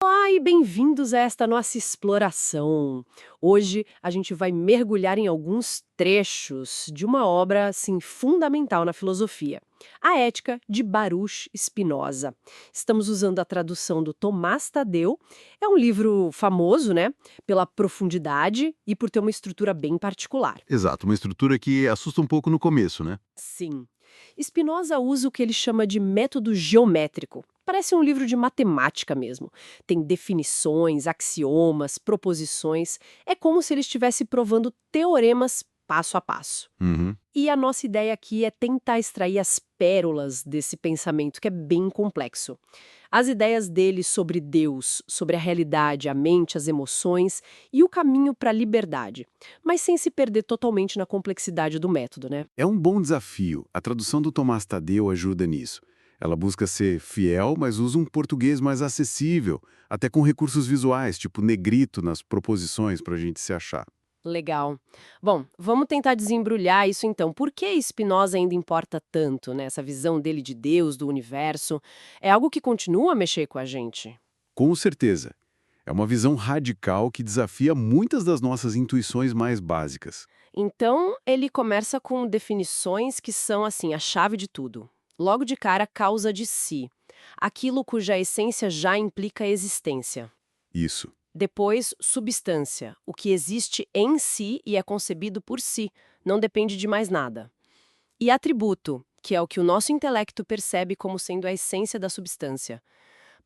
Olá e bem-vindos a esta nossa exploração. Hoje a gente vai mergulhar em alguns trechos de uma obra assim fundamental na filosofia, a Ética de Baruch Spinoza. Estamos usando a tradução do Tomás Tadeu. É um livro famoso, né, pela profundidade e por ter uma estrutura bem particular. Exato, uma estrutura que assusta um pouco no começo, né? Sim. Spinoza usa o que ele chama de método geométrico. Parece um livro de matemática mesmo. Tem definições, axiomas, proposições. É como se ele estivesse provando teoremas passo a passo. Uhum. E a nossa ideia aqui é tentar extrair as pérolas desse pensamento que é bem complexo. As ideias dele sobre Deus, sobre a realidade, a mente, as emoções e o caminho para a liberdade, mas sem se perder totalmente na complexidade do método, né? É um bom desafio. A tradução do Tomás Tadeu ajuda nisso. Ela busca ser fiel, mas usa um português mais acessível, até com recursos visuais, tipo negrito nas proposições para a gente se achar. Legal. Bom, vamos tentar desembrulhar isso então. Por que Spinoza ainda importa tanto, né? Essa visão dele de Deus, do universo? É algo que continua a mexer com a gente? Com certeza. É uma visão radical que desafia muitas das nossas intuições mais básicas. Então, ele começa com definições que são, assim, a chave de tudo. Logo de cara, causa de si. Aquilo cuja essência já implica a existência. Isso. Depois, substância. O que existe em si e é concebido por si. Não depende de mais nada. E atributo, que é o que o nosso intelecto percebe como sendo a essência da substância.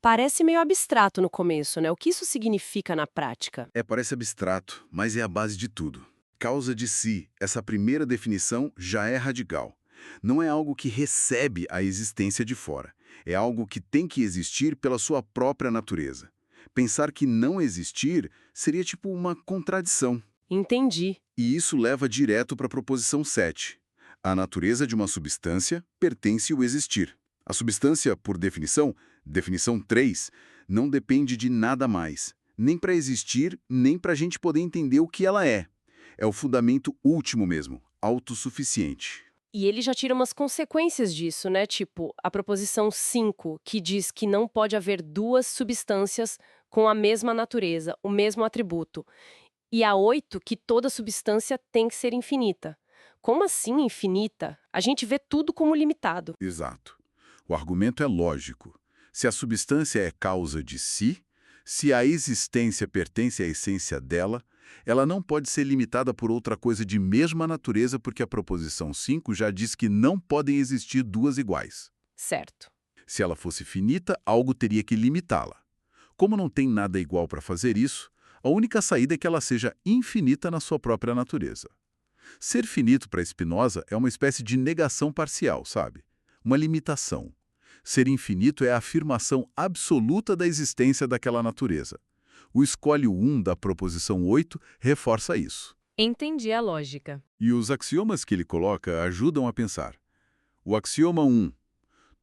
Parece meio abstrato no começo, né? O que isso significa na prática? Parece abstrato, mas é a base de tudo. Causa de si, essa primeira definição já é radical. Não é algo que recebe a existência de fora. É algo que tem que existir pela sua própria natureza. Pensar que não existir seria tipo uma contradição. Entendi. E isso leva direto para a proposição 7. A natureza de uma substância pertence ao existir. A substância, por definição, definição 3, não depende de nada mais, nem para existir, nem para a gente poder entender o que ela é. É o fundamento último mesmo, autossuficiente. E ele já tira umas consequências disso, né? Tipo, a proposição 5, que diz que não pode haver duas substâncias com a mesma natureza, o mesmo atributo. E a 8, que toda substância tem que ser infinita. Como assim infinita? A gente vê tudo como limitado. Exato. O argumento é lógico. Se a substância é causa de si, se a existência pertence à essência dela, ela não pode ser limitada por outra coisa de mesma natureza porque a proposição 5 já diz que não podem existir duas iguais. Certo. Se ela fosse finita, algo teria que limitá-la. Como não tem nada igual para fazer isso, a única saída é que ela seja infinita na sua própria natureza. Ser finito para Spinoza é uma espécie de negação parcial, sabe? Uma limitação. Ser infinito é a afirmação absoluta da existência daquela natureza. O escolhe 1 da proposição 8 reforça isso. Entendi a lógica. E os axiomas que ele coloca ajudam a pensar. O axioma 1.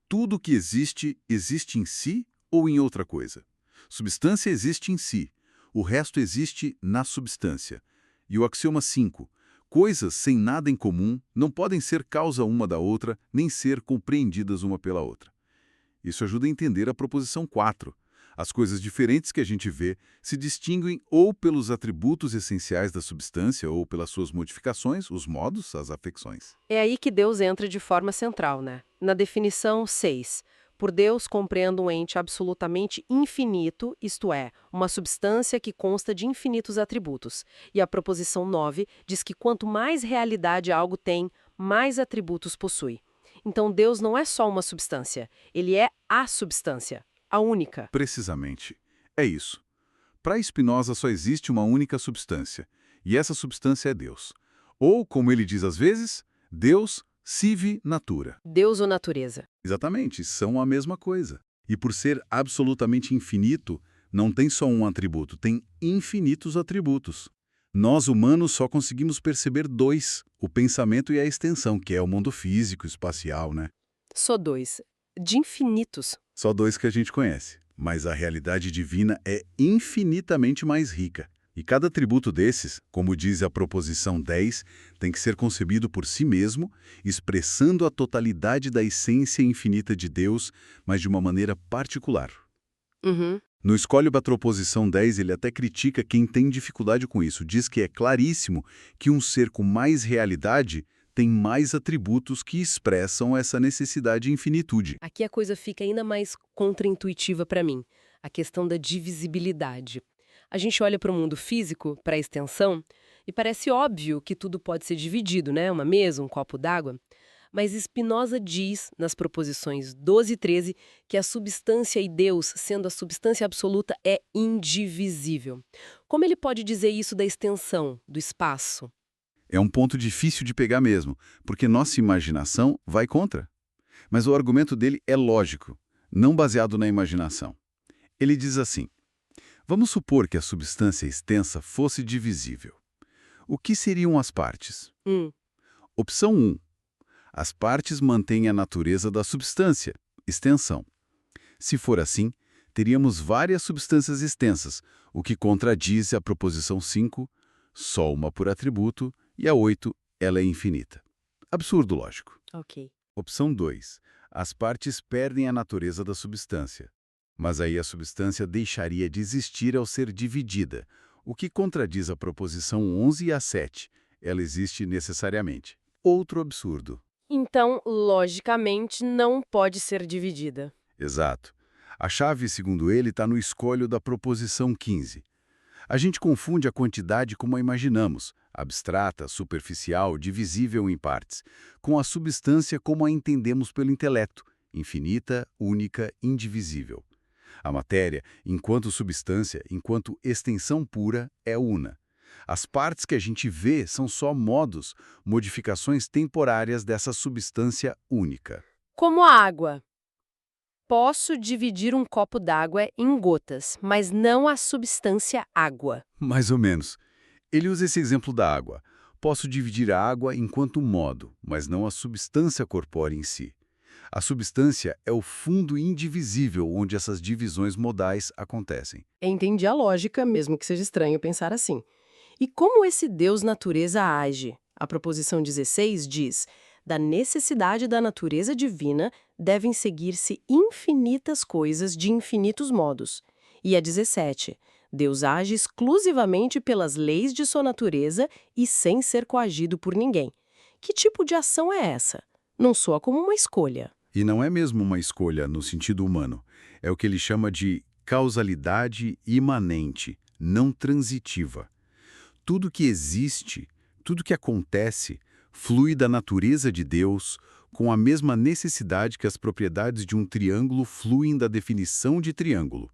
Tudo que existe, existe em si ou em outra coisa. Substância existe em si. O resto existe na substância. E o axioma 5. Coisas sem nada em comum não podem ser causa uma da outra, nem ser compreendidas uma pela outra. Isso ajuda a entender a proposição 4. As coisas diferentes que a gente vê se distinguem ou pelos atributos essenciais da substância ou pelas suas modificações, os modos, as afecções. É aí que Deus entra de forma central, né? Na definição 6, por Deus compreendo um ente absolutamente infinito, isto é, uma substância que consta de infinitos atributos. E a proposição 9 diz que quanto mais realidade algo tem, mais atributos possui. Então Deus não é só uma substância, ele é a substância, a única. Precisamente. É isso. Para Spinoza só existe uma única substância, e essa substância é Deus. Ou, como ele diz às vezes, Deus sive natura. Deus ou natureza. Exatamente, são a mesma coisa. E por ser absolutamente infinito, não tem só um atributo, tem infinitos atributos. Nós, humanos, só conseguimos perceber dois, o pensamento e a extensão, que é o mundo físico, espacial, né? Só dois. De infinitos. Só dois que a gente conhece. Mas a realidade divina é infinitamente mais rica. E cada atributo desses, como diz a proposição 10, tem que ser concebido por si mesmo, expressando a totalidade da essência infinita de Deus, mas de uma maneira particular. Uhum. No Escolhe a Proposição 10, ele até critica quem tem dificuldade com isso. Diz que é claríssimo que um ser com mais realidade tem mais atributos que expressam essa necessidade de infinitude. Aqui a coisa fica ainda mais contraintuitiva para mim, a questão da divisibilidade. A gente olha para o mundo físico, para a extensão, e parece óbvio que tudo pode ser dividido, né? Uma mesa, um copo d'água. Mas Spinoza diz, nas proposições 12 e 13, que a substância e Deus, sendo a substância absoluta, é indivisível. Como ele pode dizer isso da extensão, do espaço? É um ponto difícil de pegar mesmo, porque nossa imaginação vai contra. Mas o argumento dele é lógico, não baseado na imaginação. Ele diz assim: vamos supor que a substância extensa fosse divisível. O que seriam as partes? Opção 1. As partes mantêm a natureza da substância, extensão. Se for assim, teríamos várias substâncias extensas, o que contradiz a proposição 5, só uma por atributo, e a 8, ela é infinita. Absurdo, lógico. Ok. Opção 2. As partes perdem a natureza da substância. Mas aí a substância deixaria de existir ao ser dividida, o que contradiz a proposição 11 e a 7. Ela existe necessariamente. Outro absurdo. Então, logicamente, não pode ser dividida. Exato. A chave, segundo ele, está no escolho da proposição 15. A gente confunde a quantidade como a imaginamos, abstrata, superficial, divisível em partes, com a substância como a entendemos pelo intelecto, infinita, única, indivisível. A matéria, enquanto substância, enquanto extensão pura, é una. As partes que a gente vê são só modos, modificações temporárias dessa substância única. Como a água. Posso dividir um copo d'água em gotas, mas não a substância água. Mais ou menos. Ele usa esse exemplo da água. Posso dividir a água enquanto modo, mas não a substância corpórea em si. A substância é o fundo indivisível onde essas divisões modais acontecem. Entendi a lógica, mesmo que seja estranho pensar assim. E como esse Deus natureza age? A proposição 16 diz: da necessidade da natureza divina devem seguir-se infinitas coisas de infinitos modos. E a 17: Deus age exclusivamente pelas leis de sua natureza e sem ser coagido por ninguém. Que tipo de ação é essa? Não soa como uma escolha. E não é mesmo uma escolha no sentido humano. É o que ele chama de causalidade imanente, não transitiva. Tudo que existe, tudo que acontece, flui da natureza de Deus com a mesma necessidade que as propriedades de um triângulo fluem da definição de triângulo.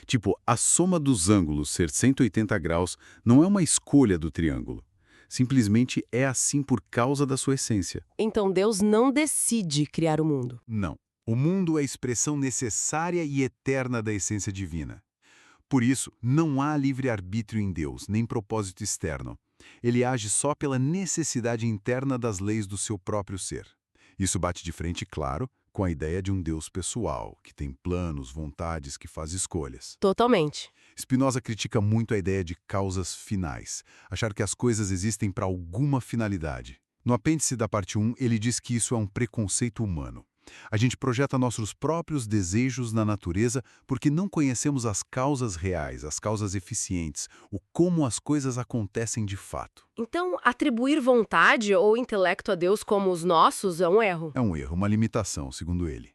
Tipo, a soma dos ângulos ser 180 graus não é uma escolha do triângulo. Simplesmente é assim por causa da sua essência. Então Deus não decide criar o mundo. Não. O mundo é a expressão necessária e eterna da essência divina. Por isso, não há livre-arbítrio em Deus, nem propósito externo. Ele age só pela necessidade interna das leis do seu próprio ser. Isso bate de frente, claro, com a ideia de um Deus pessoal, que tem planos, vontades, que faz escolhas. Totalmente. Spinoza critica muito a ideia de causas finais, achar que as coisas existem para alguma finalidade. No apêndice da parte 1, ele diz que isso é um preconceito humano. A gente projeta nossos próprios desejos na natureza porque não conhecemos as causas reais, as causas eficientes, o como as coisas acontecem de fato. Então, atribuir vontade ou intelecto a Deus como os nossos é um erro. É um erro, uma limitação, segundo ele.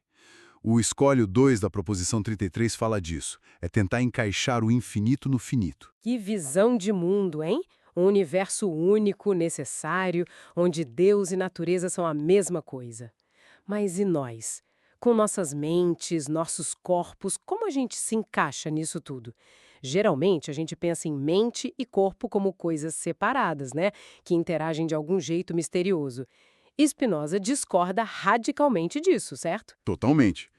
O escolho 2 da proposição 33 fala disso, é tentar encaixar o infinito no finito. Que visão de mundo, hein? Um universo único, necessário, onde Deus e natureza são a mesma coisa. Mas e nós? Com nossas mentes, nossos corpos, como a gente se encaixa nisso tudo? Geralmente, a gente pensa em mente e corpo como coisas separadas, né? Que interagem de algum jeito misterioso. Spinoza discorda radicalmente disso, certo? Totalmente.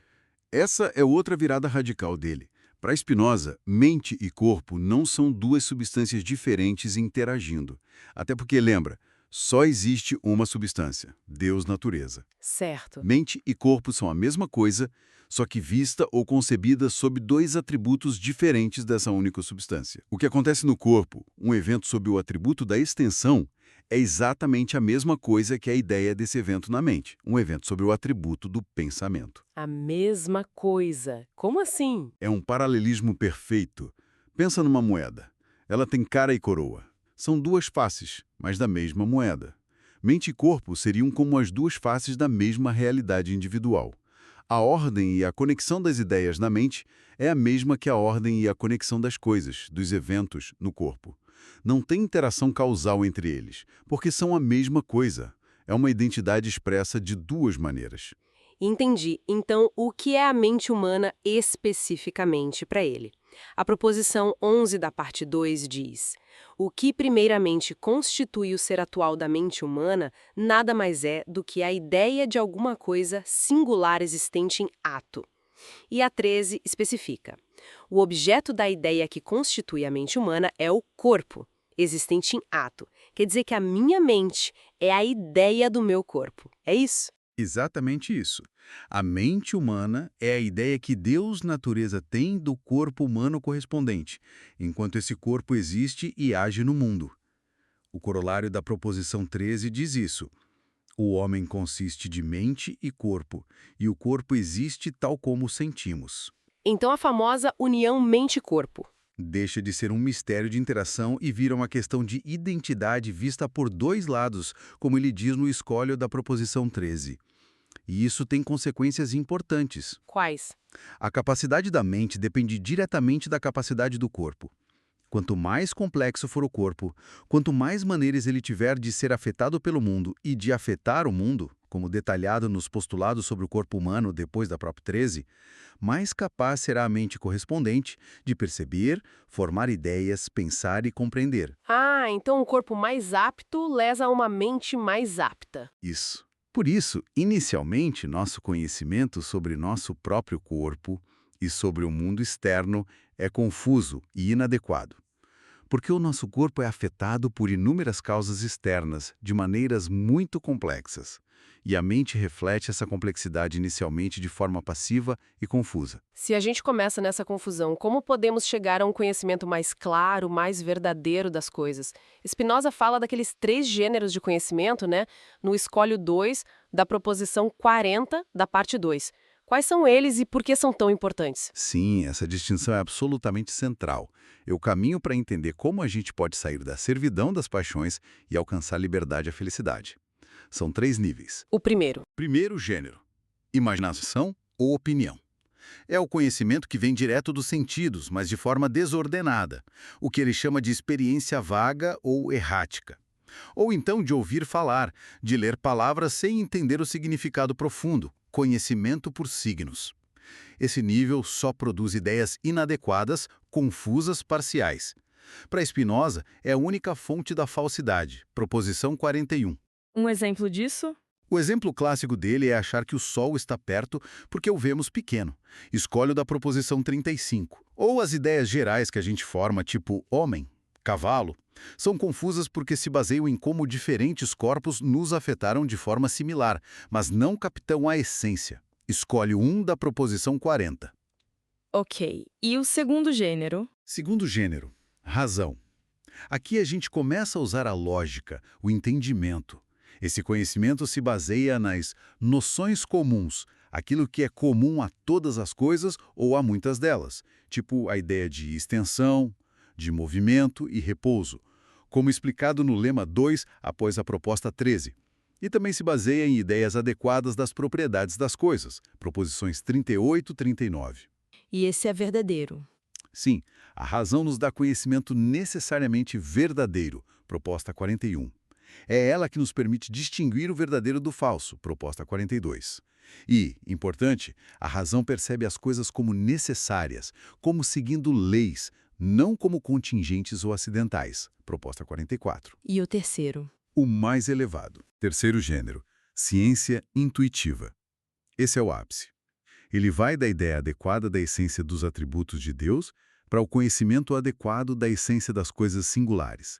Essa é outra virada radical dele. Para Spinoza, mente e corpo não são duas substâncias diferentes interagindo. Até porque, lembra, só existe uma substância, Deus natureza. Certo. Mente e corpo são a mesma coisa, só que vista ou concebida sob dois atributos diferentes dessa única substância. O que acontece no corpo, um evento sob o atributo da extensão, É exatamente a mesma coisa que a ideia desse evento na mente, um evento sobre o atributo do pensamento. A mesma coisa. Como assim? É um paralelismo perfeito. Pensa numa moeda. Ela tem cara e coroa. São duas faces, mas da mesma moeda. Mente e corpo seriam como as duas faces da mesma realidade individual. A ordem e a conexão das ideias na mente é a mesma que a ordem e a conexão das coisas, dos eventos, no corpo. Não tem interação causal entre eles, porque são a mesma coisa. É uma identidade expressa de duas maneiras. Entendi. Então, o que é a mente humana especificamente para ele? A proposição 11 da parte 2 diz: o que primeiramente constitui o ser atual da mente humana nada mais é do que a ideia de alguma coisa singular existente em ato. E a 13 especifica: o objeto da ideia que constitui a mente humana é o corpo, existente em ato. Quer dizer que a minha mente é a ideia do meu corpo. É isso? Exatamente isso. A mente humana é a ideia que Deus, natureza, tem do corpo humano correspondente, enquanto esse corpo existe e age no mundo. O corolário da proposição 13 diz isso. O homem consiste de mente e o corpo existe tal como o sentimos. Então, a famosa união mente-corpo. Deixa de ser um mistério de interação e vira uma questão de identidade vista por dois lados, como ele diz no escólio da proposição 13. E isso tem consequências importantes. Quais? A capacidade da mente depende diretamente da capacidade do corpo. Quanto mais complexo for o corpo, quanto mais maneiras ele tiver de ser afetado pelo mundo e de afetar o mundo, como detalhado nos postulados sobre o corpo humano depois da própria 13, mais capaz será a mente correspondente de perceber, formar ideias, pensar e compreender. Ah, então um corpo mais apto lesa a uma mente mais apta. Isso. Por isso, inicialmente, nosso conhecimento sobre nosso próprio corpo e sobre o mundo externo é confuso e inadequado. Porque o nosso corpo é afetado por inúmeras causas externas, de maneiras muito complexas. E a mente reflete essa complexidade inicialmente de forma passiva e confusa. Se a gente começa nessa confusão, como podemos chegar a um conhecimento mais claro, mais verdadeiro das coisas? Spinoza fala daqueles 3 gêneros de conhecimento, né? No escólio 2, da proposição 40, da parte 2. Quais são eles e por que são tão importantes? Sim, essa distinção é absolutamente central. É o caminho para entender como a gente pode sair da servidão das paixões e alcançar a liberdade e a felicidade. São 3 níveis. O primeiro. Primeiro gênero, imaginação ou opinião. É o conhecimento que vem direto dos sentidos, mas de forma desordenada, o que ele chama de experiência vaga ou errática. Ou então de ouvir falar, de ler palavras sem entender o significado profundo, conhecimento por signos. Esse nível só produz ideias inadequadas, confusas, parciais. Para Spinoza, é a única fonte da falsidade, proposição 41. Um exemplo disso? O exemplo clássico dele é achar que o Sol está perto porque o vemos pequeno. Escolho da proposição 35. Ou as ideias gerais que a gente forma, tipo homem, cavalo, são confusas porque se baseiam em como diferentes corpos nos afetaram de forma similar, mas não captam a essência. Escolhe 1 da proposição 40. Ok. E o segundo gênero? Segundo gênero, razão. Aqui a gente começa a usar a lógica, o entendimento. Esse conhecimento se baseia nas noções comuns, aquilo que é comum a todas as coisas ou a muitas delas, tipo a ideia de extensão, de movimento e repouso, como explicado no lema 2 após a proposta 13. E também se baseia em ideias adequadas das propriedades das coisas, proposições 38 e 39. E esse é verdadeiro. Sim, a razão nos dá conhecimento necessariamente verdadeiro, proposta 41. É ela que nos permite distinguir o verdadeiro do falso, proposta 42. E, importante, a razão percebe as coisas como necessárias, como seguindo leis, não como contingentes ou acidentais, proposta 44. E o terceiro? O mais elevado. Terceiro gênero, ciência intuitiva. Esse é o ápice. Ele vai da ideia adequada da essência dos atributos de Deus para o conhecimento adequado da essência das coisas singulares.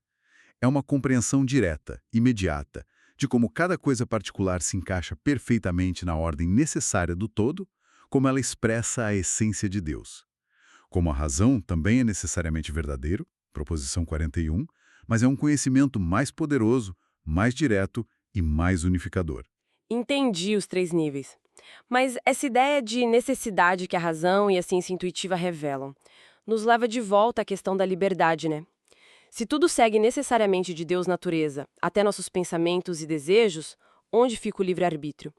É uma compreensão direta, imediata, de como cada coisa particular se encaixa perfeitamente na ordem necessária do todo, como ela expressa a essência de Deus. Como a razão também é necessariamente verdadeiro, proposição 41, mas é um conhecimento mais poderoso, mais direto e mais unificador. Entendi os 3 níveis. Mas essa ideia de necessidade que a razão e a ciência intuitiva revelam nos leva de volta à questão da liberdade, né? Se tudo segue necessariamente de Deus natureza, até nossos pensamentos e desejos, onde fica o livre-arbítrio?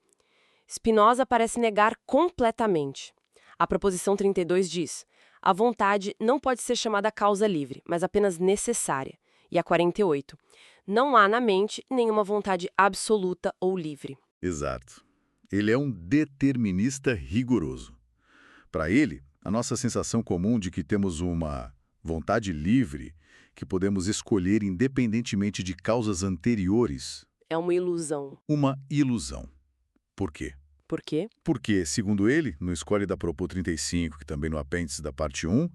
Spinoza parece negar completamente. A proposição 32 diz: a vontade não pode ser chamada causa livre, mas apenas necessária. E a 48: não há na mente nenhuma vontade absoluta ou livre. Exato. Ele é um determinista rigoroso. Para ele, a nossa sensação comum de que temos uma vontade livre, que podemos escolher independentemente de causas anteriores, É uma ilusão. uma ilusão. Por quê? Por quê? Porque, segundo ele, no Escolhe da Propo 35, que também no apêndice da parte 1,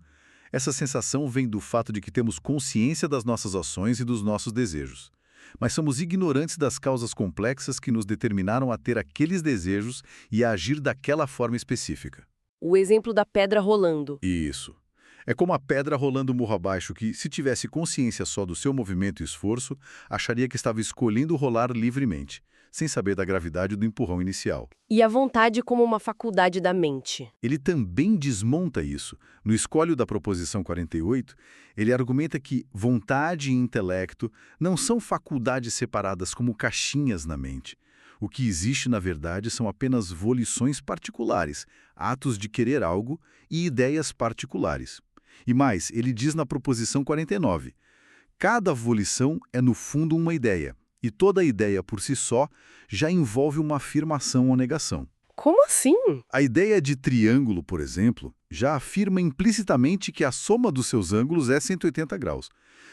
essa sensação vem do fato de que temos consciência das nossas ações e dos nossos desejos. Mas somos ignorantes das causas complexas que nos determinaram a ter aqueles desejos e a agir daquela forma específica. O exemplo da pedra rolando. Isso. É como a pedra rolando morro abaixo que, se tivesse consciência só do seu movimento e esforço, acharia que estava escolhendo rolar livremente, sem saber da gravidade do empurrão inicial. E a vontade como uma faculdade da mente. Ele também desmonta isso. No escolho da proposição 48, ele argumenta que vontade e intelecto não são faculdades separadas como caixinhas na mente. O que existe, na verdade, são apenas volições particulares, atos de querer algo e ideias particulares. E mais, ele diz na proposição 49, cada volição é, no fundo, uma ideia, e toda ideia por si só já envolve uma afirmação ou negação. Como assim? A ideia de triângulo, por exemplo, já afirma implicitamente que a soma dos seus ângulos é 180 graus.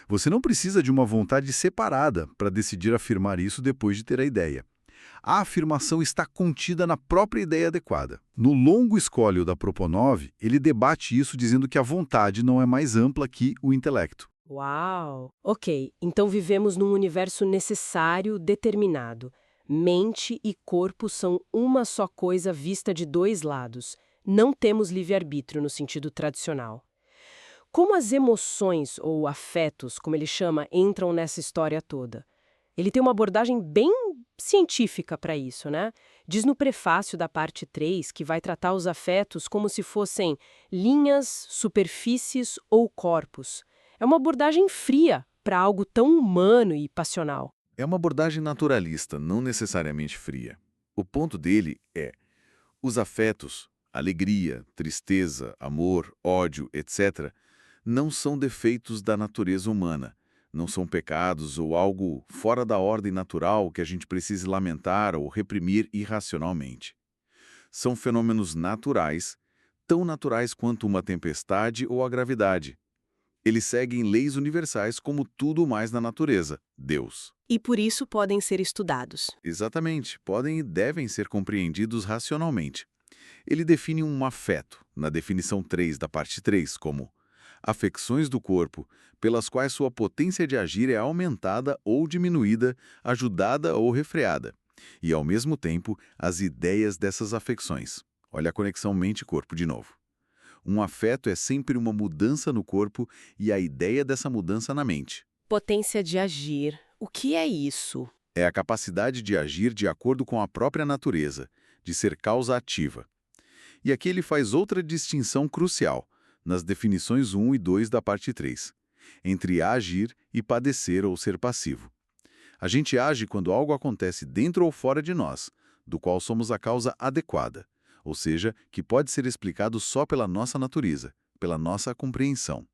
Você não precisa de uma vontade separada para decidir afirmar isso depois de ter a ideia. A afirmação está contida na própria ideia adequada. No longo escolho da Propo 9, ele debate isso dizendo que a vontade não é mais ampla que o intelecto. Uau! Ok, então vivemos num universo necessário, determinado. Mente e corpo são uma só coisa vista de 2 lados. Não temos livre-arbítrio no sentido tradicional. Como as emoções, ou afetos, como ele chama, entram nessa história toda? Ele tem uma abordagem bem científica para isso, né? Diz no prefácio da parte 3 que vai tratar os afetos como se fossem linhas, superfícies ou corpos. É uma abordagem fria para algo tão humano e passional. É uma abordagem naturalista, não necessariamente fria. O ponto dele é: os afetos, alegria, tristeza, amor, ódio, etc., não são defeitos da natureza humana. Não são pecados ou algo fora da ordem natural que a gente precise lamentar ou reprimir irracionalmente. São fenômenos naturais, tão naturais quanto uma tempestade ou a gravidade. Eles seguem leis universais como tudo mais na natureza, Deus. E por isso podem ser estudados. Exatamente, podem e devem ser compreendidos racionalmente. Ele define um afeto, na definição 3 da parte 3, como afecções do corpo, pelas quais sua potência de agir é aumentada ou diminuída, ajudada ou refreada, e, ao mesmo tempo, as ideias dessas afecções. Olha a conexão mente-corpo de novo. Um afeto é sempre uma mudança no corpo e a ideia dessa mudança na mente. Potência de agir. O que é isso? É a capacidade de agir de acordo com a própria natureza, de ser causa ativa. E aqui ele faz outra distinção crucial, nas definições 1 e 2 da parte 3, entre agir e padecer ou ser passivo. A gente age quando algo acontece dentro ou fora de nós, do qual somos a causa adequada, ou seja, que pode ser explicado só pela nossa natureza, pela nossa compreensão.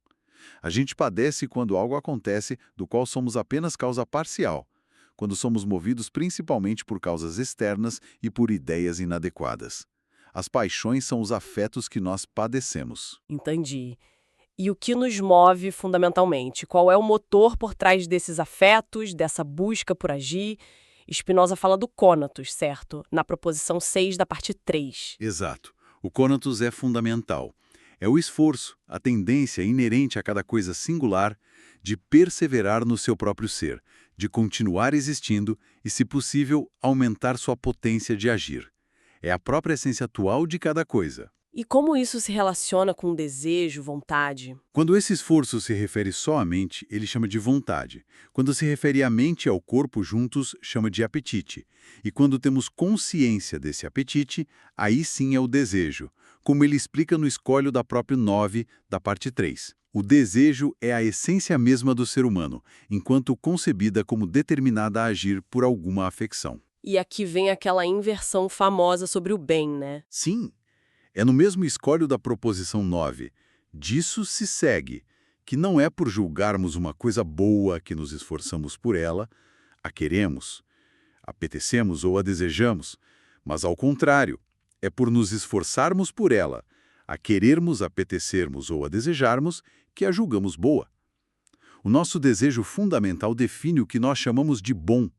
A gente padece quando algo acontece do qual somos apenas causa parcial, quando somos movidos principalmente por causas externas e por ideias inadequadas. As paixões são os afetos que nós padecemos. Entendi. E o que nos move fundamentalmente? Qual é o motor por trás desses afetos, dessa busca por agir? Spinoza fala do cônatos, certo? Na proposição 6 da parte 3. Exato. O cônatos é fundamental. É o esforço, a tendência inerente a cada coisa singular de perseverar no seu próprio ser, de continuar existindo e, se possível, aumentar sua potência de agir. É a própria essência atual de cada coisa. E como isso se relaciona com desejo, vontade? Quando esse esforço se refere só à mente, ele chama de vontade. Quando se refere à mente e ao corpo juntos, chama de apetite. E quando temos consciência desse apetite, aí sim é o desejo, como ele explica no escolho da própria 9, da parte 3. O desejo é a essência mesma do ser humano, enquanto concebida como determinada a agir por alguma afecção. E aqui vem aquela inversão famosa sobre o bem, né? Sim, é no mesmo escolho da proposição 9. Disso se segue, que não é por julgarmos uma coisa boa que nos esforçamos por ela, a queremos, apetecemos ou a desejamos, mas ao contrário, é por nos esforçarmos por ela, a querermos, apetecermos ou a desejarmos, que a julgamos boa. O nosso desejo fundamental define o que nós chamamos de bom.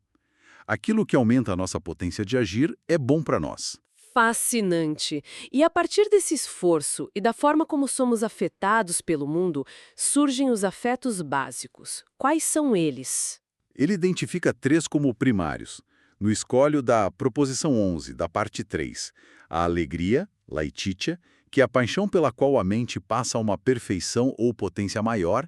Aquilo que aumenta a nossa potência de agir é bom para nós. Fascinante! E a partir desse esforço e da forma como somos afetados pelo mundo, surgem os afetos básicos. Quais são eles? Ele identifica 3 como primários. No escolho da proposição 11, da parte 3, a alegria, laetitia, que é a paixão pela qual a mente passa a uma perfeição ou potência maior,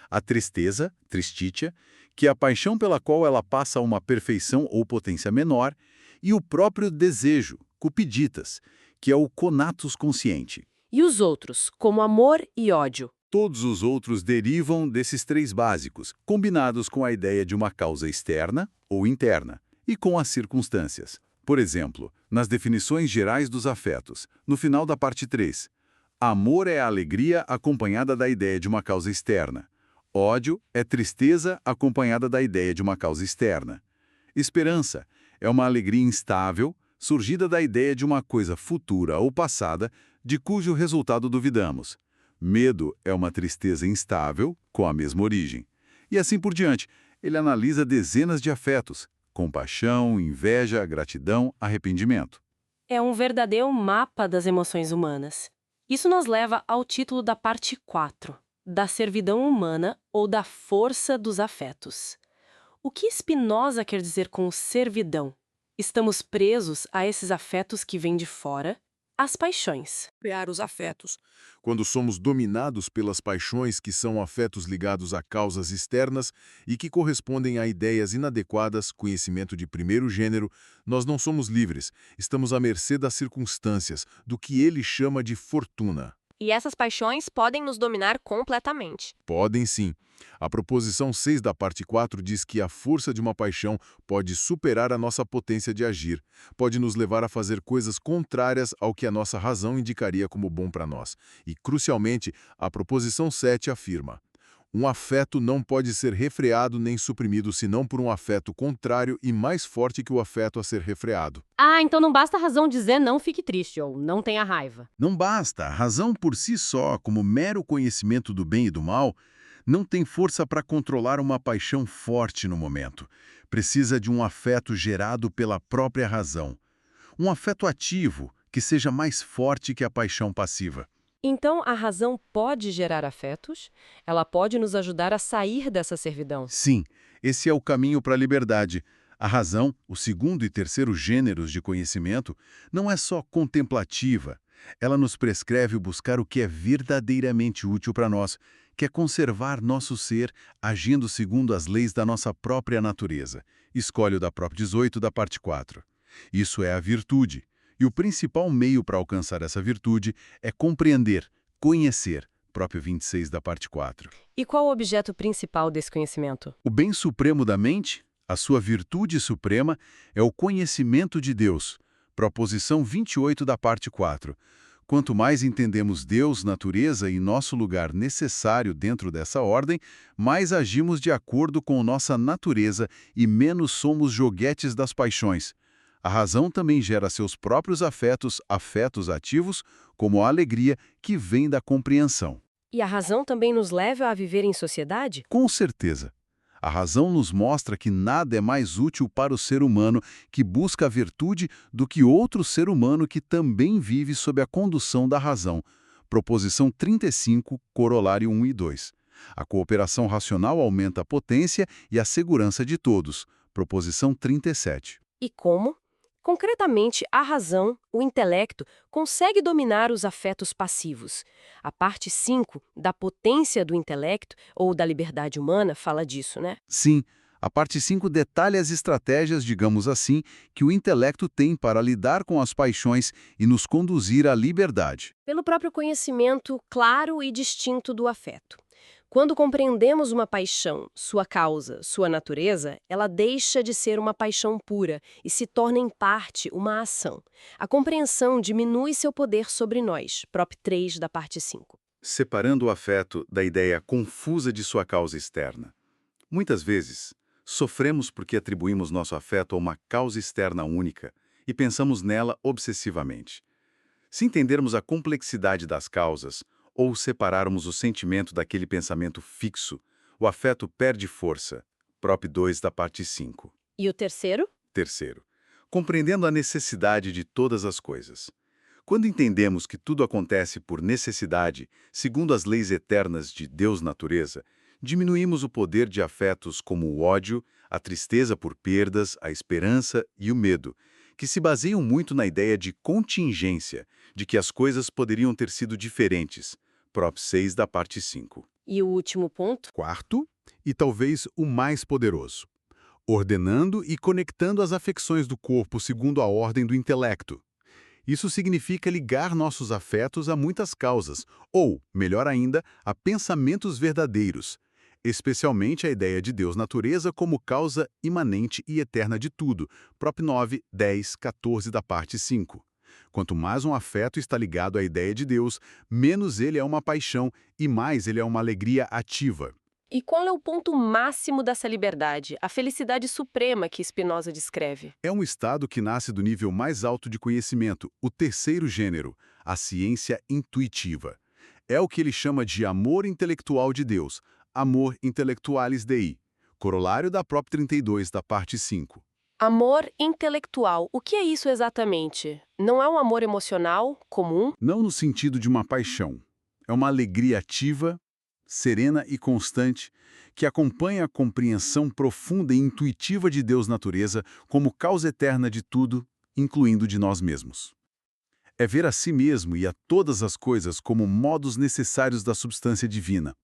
a tristeza, tristitia, que é a paixão pela qual ela passa a uma perfeição ou potência menor, e o próprio desejo, cupiditas, que é o conatus consciente. E os outros, como amor e ódio? Todos os outros derivam desses 3 básicos, combinados com a ideia de uma causa externa ou interna, e com as circunstâncias. Por exemplo, nas definições gerais dos afetos, no final da parte 3, amor é a alegria acompanhada da ideia de uma causa externa. Ódio é tristeza acompanhada da ideia de uma causa externa. Esperança é uma alegria instável, surgida da ideia de uma coisa futura ou passada, de cujo resultado duvidamos. Medo é uma tristeza instável, com a mesma origem. E assim por diante, ele analisa dezenas de afetos: compaixão, inveja, gratidão, arrependimento. É um verdadeiro mapa das emoções humanas. Isso nos leva ao título da parte 4, da servidão humana ou da força dos afetos. O que Spinoza quer dizer com servidão? Estamos presos a esses afetos que vêm de fora, as paixões. Criar os afetos. Quando somos dominados pelas paixões, que são afetos ligados a causas externas e que correspondem a ideias inadequadas, conhecimento de primeiro gênero, nós não somos livres, estamos à mercê das circunstâncias, do que ele chama de fortuna. E essas paixões podem nos dominar completamente. Podem sim. A proposição 6 da parte 4 diz que a força de uma paixão pode superar a nossa potência de agir, pode nos levar a fazer coisas contrárias ao que a nossa razão indicaria como bom para nós. E, crucialmente, a proposição 7 afirma: um afeto não pode ser refreado nem suprimido senão por um afeto contrário e mais forte que o afeto a ser refreado. Ah, então não basta a razão dizer não fique triste ou não tenha raiva. Não basta, a razão por si só, como mero conhecimento do bem e do mal, não tem força para controlar uma paixão forte no momento. Precisa de um afeto gerado pela própria razão. Um afeto ativo, que seja mais forte que a paixão passiva. Então a razão pode gerar afetos? Ela pode nos ajudar a sair dessa servidão. Sim, esse é o caminho para a liberdade. A razão, o segundo e terceiro gêneros de conhecimento, não é só contemplativa. Ela nos prescreve buscar o que é verdadeiramente útil para nós, que é conservar nosso ser agindo segundo as leis da nossa própria natureza. Escolhe o da própria 18 da parte 4. Isso é a virtude. E o principal meio para alcançar essa virtude é compreender, conhecer, próprio 26 da parte 4. E qual o objeto principal desse conhecimento? O bem supremo da mente, a sua virtude suprema, é o conhecimento de Deus, proposição 28 da parte 4. Quanto mais entendemos Deus, natureza e nosso lugar necessário dentro dessa ordem, mais agimos de acordo com nossa natureza e menos somos joguetes das paixões. A razão também gera seus próprios afetos ativos, como a alegria que vem da compreensão. E a razão também nos leva a viver em sociedade? Com certeza. A razão nos mostra que nada é mais útil para o ser humano que busca a virtude do que outro ser humano que também vive sob a condução da razão. Proposição 35, corolário 1 e 2. A cooperação racional aumenta a potência e a segurança de todos. Proposição 37. E como? Concretamente, a razão, o intelecto, consegue dominar os afetos passivos. A parte 5 da potência do intelecto, ou da liberdade humana, fala disso, né? Sim, a parte 5 detalha as estratégias, digamos assim, que o intelecto tem para lidar com as paixões e nos conduzir à liberdade. Pelo próprio conhecimento claro e distinto do afeto. Quando compreendemos uma paixão, sua causa, sua natureza, ela deixa de ser uma paixão pura e se torna em parte uma ação. A compreensão diminui seu poder sobre nós, prop 3 da parte 5. Separando o afeto da ideia confusa de sua causa externa. Muitas vezes, sofremos porque atribuímos nosso afeto a uma causa externa única e pensamos nela obsessivamente. Se entendermos a complexidade das causas, ou separarmos o sentimento daquele pensamento fixo, o afeto perde força. Prop 2 da parte 5. E o terceiro? Terceiro, compreendendo a necessidade de todas as coisas. Quando entendemos que tudo acontece por necessidade, segundo as leis eternas de Deus-natureza, diminuímos o poder de afetos como o ódio, a tristeza por perdas, a esperança e o medo, que se baseiam muito na ideia de contingência, de que as coisas poderiam ter sido diferentes. Prop 6 da parte 5. E o último ponto? Quarto, e talvez o mais poderoso, ordenando e conectando as afecções do corpo segundo a ordem do intelecto. Isso significa ligar nossos afetos a muitas causas, ou, melhor ainda, a pensamentos verdadeiros, especialmente a ideia de Deus-natureza como causa imanente e eterna de tudo, prop 9, 10, 14 da parte 5. Quanto mais um afeto está ligado à ideia de Deus, menos ele é uma paixão e mais ele é uma alegria ativa. E qual é o ponto máximo dessa liberdade, a felicidade suprema que Spinoza descreve? É um estado que nasce do nível mais alto de conhecimento, o terceiro gênero, a ciência intuitiva. É o que ele chama de amor intelectual de Deus, amor intellectualis Dei, corolário da prop 32 da parte 5. Amor intelectual, o que é isso exatamente? Não é um amor emocional, comum? Não no sentido de uma paixão. É uma alegria ativa, serena e constante, que acompanha a compreensão profunda e intuitiva de Deus-natureza como causa eterna de tudo, incluindo de nós mesmos. É ver a si mesmo e a todas as coisas como modos necessários da substância divina.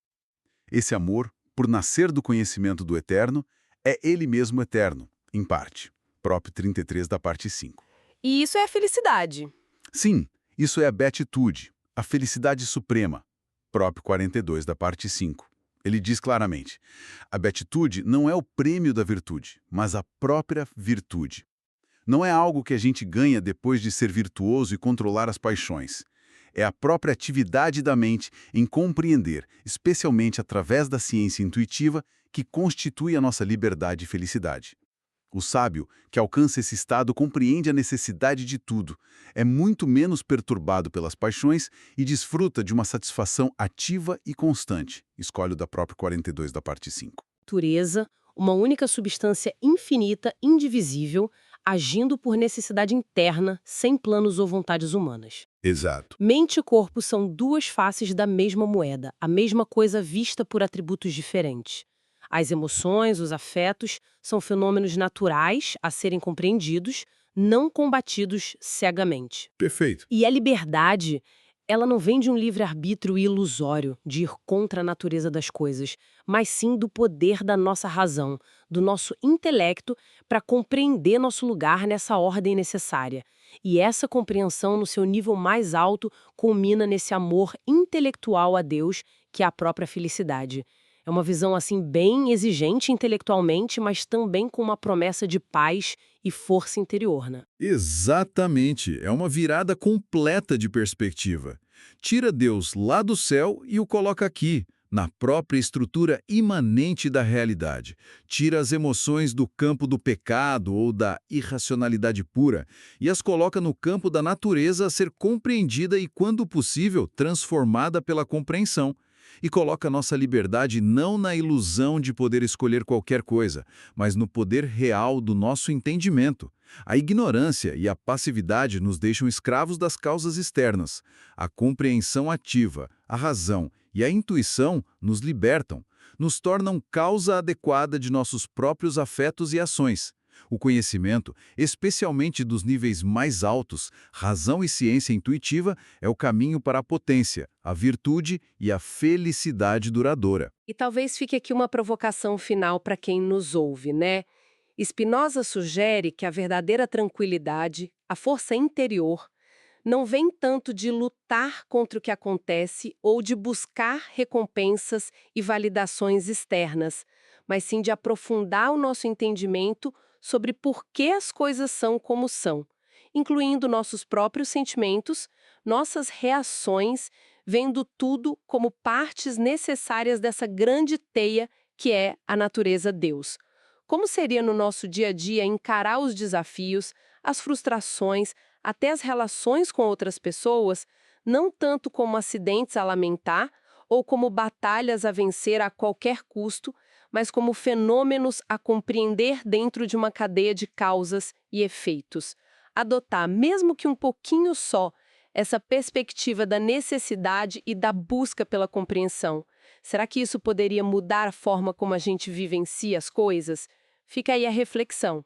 Esse amor, por nascer do conhecimento do eterno, é ele mesmo eterno, em parte. Prop 33 da parte 5. E isso é a felicidade. Sim, isso é a beatitude, a felicidade suprema. Prop 42 da parte 5. Ele diz claramente, a beatitude não é o prêmio da virtude, mas a própria virtude. Não é algo que a gente ganha depois de ser virtuoso e controlar as paixões. É a própria atividade da mente em compreender, especialmente através da ciência intuitiva, que constitui a nossa liberdade e felicidade. O sábio, que alcança esse estado, compreende a necessidade de tudo, é muito menos perturbado pelas paixões e desfruta de uma satisfação ativa e constante. Escolhe o da própria 42 da parte 5. Natureza, uma única substância infinita, indivisível, agindo por necessidade interna, sem planos ou vontades humanas. Exato. Mente e corpo são duas faces da mesma moeda, a mesma coisa vista por atributos diferentes. As emoções, os afetos, são fenômenos naturais a serem compreendidos, não combatidos cegamente. Perfeito. E a liberdade, ela não vem de um livre-arbítrio ilusório, de ir contra a natureza das coisas, mas sim do poder da nossa razão, do nosso intelecto, para compreender nosso lugar nessa ordem necessária. E essa compreensão, no seu nível mais alto, culmina nesse amor intelectual a Deus, que é a própria felicidade. É uma visão assim bem exigente intelectualmente, mas também com uma promessa de paz e força interior, né? Exatamente, é uma virada completa de perspectiva. Tira Deus lá do céu e o coloca aqui, na própria estrutura imanente da realidade. Tira as emoções do campo do pecado ou da irracionalidade pura e as coloca no campo da natureza a ser compreendida e, quando possível, transformada pela compreensão. E coloca nossa liberdade não na ilusão de poder escolher qualquer coisa, mas no poder real do nosso entendimento. A ignorância e a passividade nos deixam escravos das causas externas. A compreensão ativa, a razão e a intuição nos libertam, nos tornam causa adequada de nossos próprios afetos e ações. O conhecimento, especialmente dos níveis mais altos, razão e ciência intuitiva, é o caminho para a potência, a virtude e a felicidade duradoura. E talvez fique aqui uma provocação final para quem nos ouve, né? Spinoza sugere que a verdadeira tranquilidade, a força interior, não vem tanto de lutar contra o que acontece ou de buscar recompensas e validações externas, mas sim de aprofundar o nosso entendimento sobre por que as coisas são como são, incluindo nossos próprios sentimentos, nossas reações, vendo tudo como partes necessárias dessa grande teia que é a natureza Deus. Como seria no nosso dia a dia encarar os desafios, as frustrações, até as relações com outras pessoas, não tanto como acidentes a lamentar ou como batalhas a vencer a qualquer custo, mas como fenômenos a compreender dentro de uma cadeia de causas e efeitos. Adotar, mesmo que um pouquinho só, essa perspectiva da necessidade e da busca pela compreensão. Será que isso poderia mudar a forma como a gente vivencia as coisas? Fica aí a reflexão.